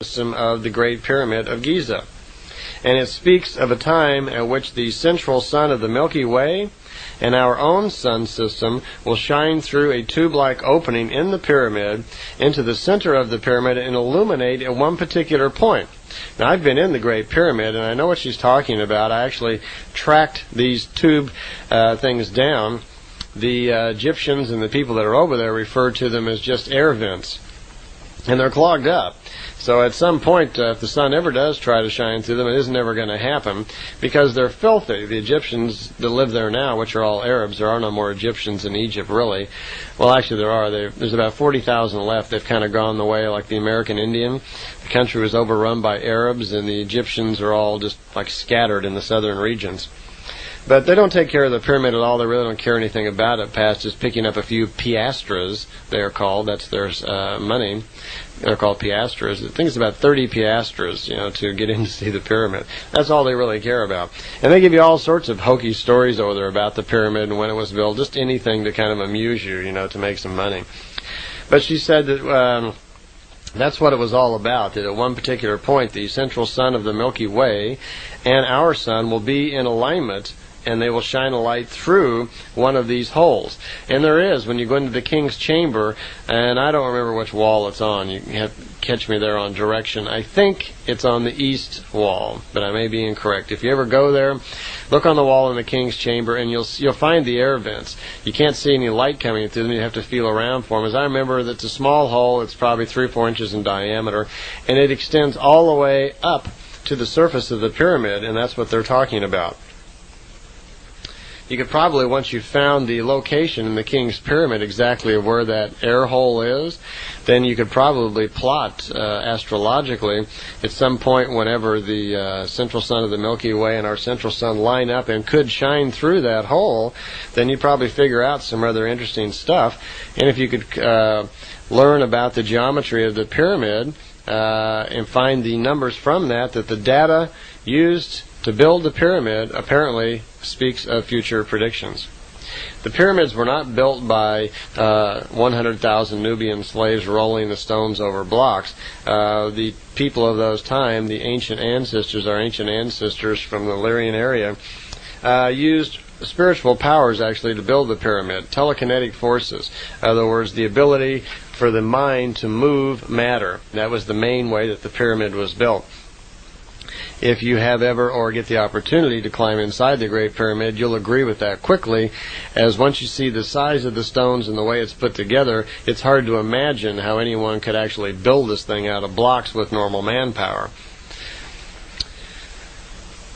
system of the Great Pyramid of Giza. And it speaks of a time at which the central sun of the Milky Way and our own sun system will shine through a tube-like opening in the pyramid into the center of the pyramid and illuminate at one particular point. Now, I've been in the Great Pyramid, and I know what she's talking about. I actually tracked these tube things down. The Egyptians and the people that are over there refer to them as just air vents, and they're clogged up. So at some point, if the sun ever does try to shine through them, it isn't ever going to happen because they're filthy. The Egyptians that live there now, which are all Arabs, there are no more Egyptians in Egypt, really. Well, actually, there are. There's about 40,000 left. They've kind of gone the way like the American Indian. The country was overrun by Arabs, and the Egyptians are all just like scattered in the southern regions. But they don't take care of the pyramid at all. They really don't care anything about it past just picking up a few piastres, they're called. That's their money. They're called piastres. I think it's about 30 piastres, to get in to see the pyramid. That's all they really care about. And they give you all sorts of hokey stories over there about the pyramid and when it was built, just anything to kind of amuse you, to make some money. But she said that that's what it was all about, that at one particular point, the central sun of the Milky Way and our sun will be in alignment, and they will shine a light through one of these holes. And there is, when you go into the king's chamber, and I don't remember which wall it's on. You have to catch me there on direction. I think it's on the east wall, but I may be incorrect. If you ever go there, look on the wall in the king's chamber, and you'll find the air vents. You can't see any light coming through them. You have to feel around for them. As I remember, that's a small hole. It's probably 3 or 4 inches in diameter, and it extends all the way up to the surface of the pyramid, and that's what they're talking about. You could probably, once you've found the location in the King's Pyramid exactly of where that air hole is, then you could probably plot astrologically at some point whenever the central sun of the Milky Way and our central sun line up and could shine through that hole, then you'd probably figure out some rather interesting stuff. And if you could learn about the geometry of the pyramid and find the numbers from that the data used to build the pyramid apparently speaks of future predictions. The pyramids were not built by 100,000 Nubian slaves rolling the stones over blocks. The people of those time, the ancient ancestors, our ancient ancestors from the Illyrian area, used spiritual powers actually to build the pyramid, telekinetic forces. In other words, the ability for the mind to move matter. That was the main way that the pyramid was built. If you have ever or get the opportunity to climb inside the Great Pyramid, you'll agree with that quickly, as once you see the size of the stones and the way it's put together, it's hard to imagine how anyone could actually build this thing out of blocks with normal manpower.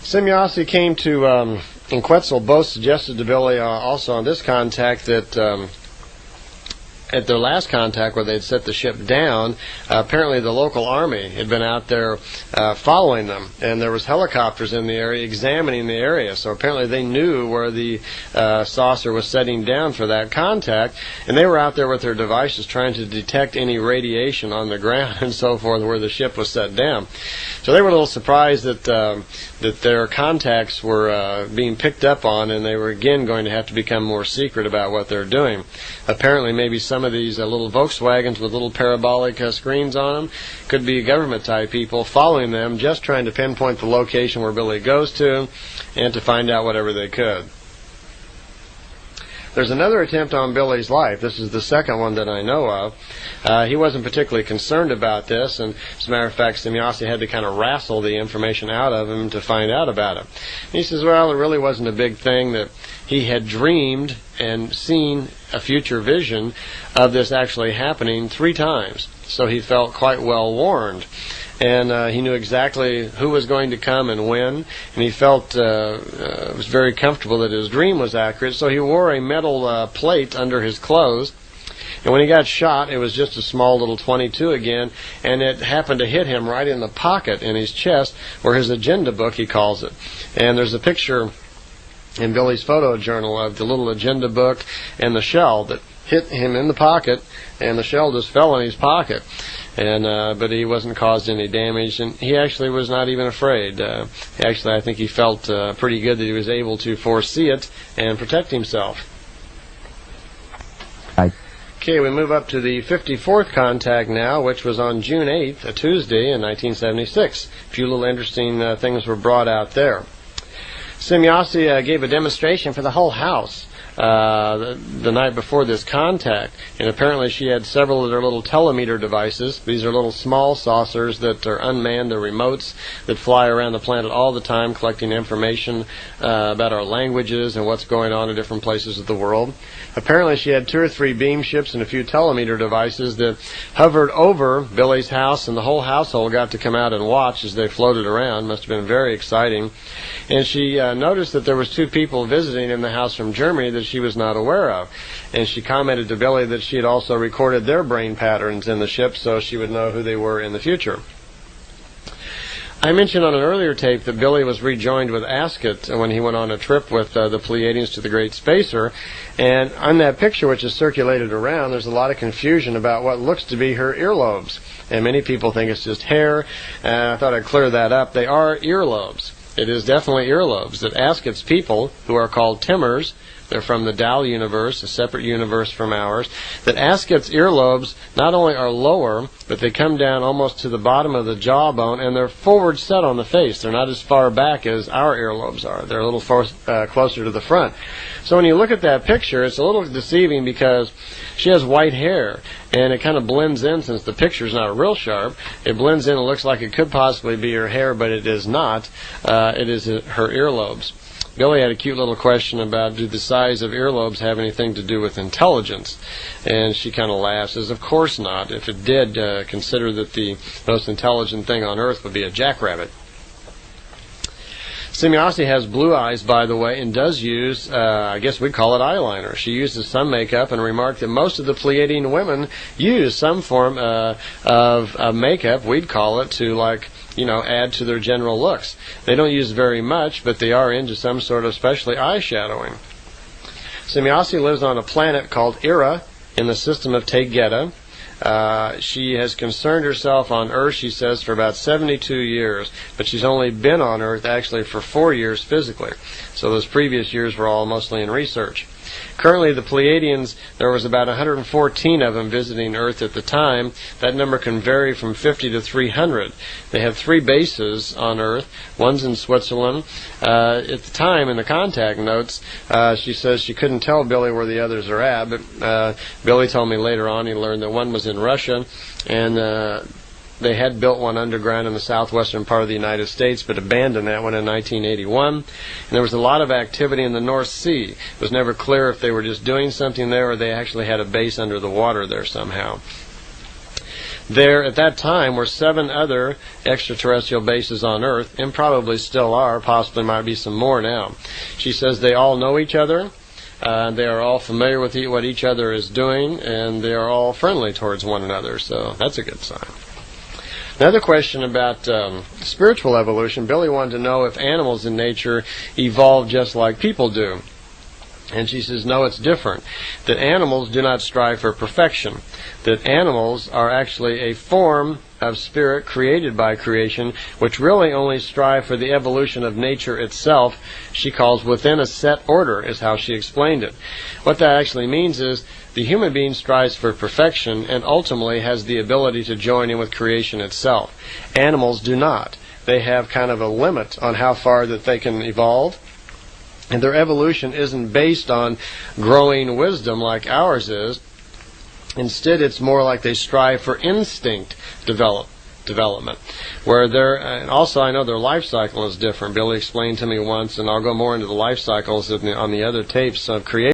Semjase came to, and Quetzal both suggested to Billy also on this contact that at their last contact where they'd set the ship down, apparently the local army had been out there following them, and there was helicopters in the area examining the area. So apparently they knew where the saucer was setting down for that contact, and they were out there with their devices trying to detect any radiation on the ground and so forth where the ship was set down. So they were a little surprised that their contacts were being picked up on, and they were again going to have to become more secret about what they're doing. Apparently maybe some of these little Volkswagens with little parabolic screens on them could be government-type people following them, just trying to pinpoint the location where Billy goes to and to find out whatever they could. There's another attempt on Billy's life. This is the second one that I know of. He wasn't particularly concerned about this, and as a matter of fact, Semjase had to kind of wrestle the information out of him to find out about it. And he says, well, it really wasn't a big thing, that he had dreamed and seen a future vision of this actually happening 3 times. So he felt quite well warned. And he knew exactly who was going to come and when, and he felt was very comfortable that his dream was accurate, so he wore a metal plate under his clothes. And when he got shot, it was just a small little .22 again, and it happened to hit him right in the pocket in his chest, where his agenda book, he calls it. And there's a picture in Billy's photo journal of the little agenda book and the shell that hit him in the pocket, and the shell just fell in his pocket. And but he wasn't caused any damage, and he actually was not even afraid. Actually, I think he felt pretty good that he was able to foresee it and protect himself. Okay, we move up to the 54th contact now, which was on June 8th, a Tuesday in 1976. A few little interesting things were brought out there. Semjase gave a demonstration for the whole house the night before this contact, and apparently she had several of their little telemeter devices. These are little small saucers that are unmanned. They're remotes that fly around the planet all the time collecting information about our languages and what's going on in different places of the world. Apparently she had 2 or 3 beam ships and a few telemeter devices that hovered over Billy's house, and the whole household got to come out and watch as they floated around. Must have been very exciting. And she noticed that there was 2 people visiting in the house from Germany that she was not aware of. And she commented to Billy that she had also recorded their brain patterns in the ship so she would know who they were in the future. I mentioned on an earlier tape that Billy was rejoined with Ascot when he went on a trip with the Plejadians to the Great Spacer, and on that picture which is circulated around, there's a lot of confusion about what looks to be her earlobes, and many people think it's just hair, and I thought I'd clear that up. They are earlobes. It is definitely earlobes. That Ascot's people, who are called Timmers, they're from the Dal universe, a separate universe from ours, that Ascot's earlobes not only are lower, but they come down almost to the bottom of the jawbone, and they're forward set on the face. They're not as far back as our earlobes are. They're a little closer to the front. So when you look at that picture, it's a little deceiving because she has white hair, and it kind of blends in. Since the picture's not real sharp, it blends in. It looks like it could possibly be her hair, but it is not. It is her earlobes. Billy had a cute little question about, do the size of earlobes have anything to do with intelligence? And she kind of laughs, says, of course not. If it did, consider that the most intelligent thing on Earth would be a jackrabbit. Semjase has blue eyes, by the way, and does use, I guess we'd call it eyeliner. She uses some makeup and remarked that most of the Pleiadian women use some form of makeup, we'd call it, to, like, add to their general looks. They don't use very much, but they are into some sort of especially eyeshadowing. Semjase lives on a planet called Ira in the system of Tegeta. She has concerned herself on Earth, she says, for about 72 years, but she's only been on Earth actually for 4 years physically. So those previous years were all mostly in research. Currently, the Pleiadians, there was about 114 of them visiting Earth at the time. That number can vary from 50 to 300. They have 3 bases on Earth. One's in Switzerland. At the time, in the contact notes, she says she couldn't tell Billy where the others are at, but Billy told me later on he learned that one was in Russia, and they had built one underground in the southwestern part of the United States, but abandoned that one in 1981. And there was a lot of activity in the North Sea. It was never clear if they were just doing something there or they actually had a base under the water there somehow. There, at that time, were 7 other extraterrestrial bases on Earth, and probably still are, possibly might be some more now. She says they all know each other. They are all familiar with what each other is doing, and they are all friendly towards one another, so that's a good sign. Another question about spiritual evolution. Billy wanted to know if animals in nature evolve just like people do. And she says, no, it's different. That animals do not strive for perfection. That animals are actually a form of spirit created by creation, which really only strive for the evolution of nature itself. She calls within a set order, is how she explained it. What that actually means is the human being strives for perfection and ultimately has the ability to join in with creation itself. Animals do not. They have kind of a limit on how far that they can evolve. And their evolution isn't based on growing wisdom like ours is. Instead, it's more like they strive for instinct development. Where and also I know their life cycle is different. Billy explained to me once, and I'll go more into the life cycles on the other tapes of creation.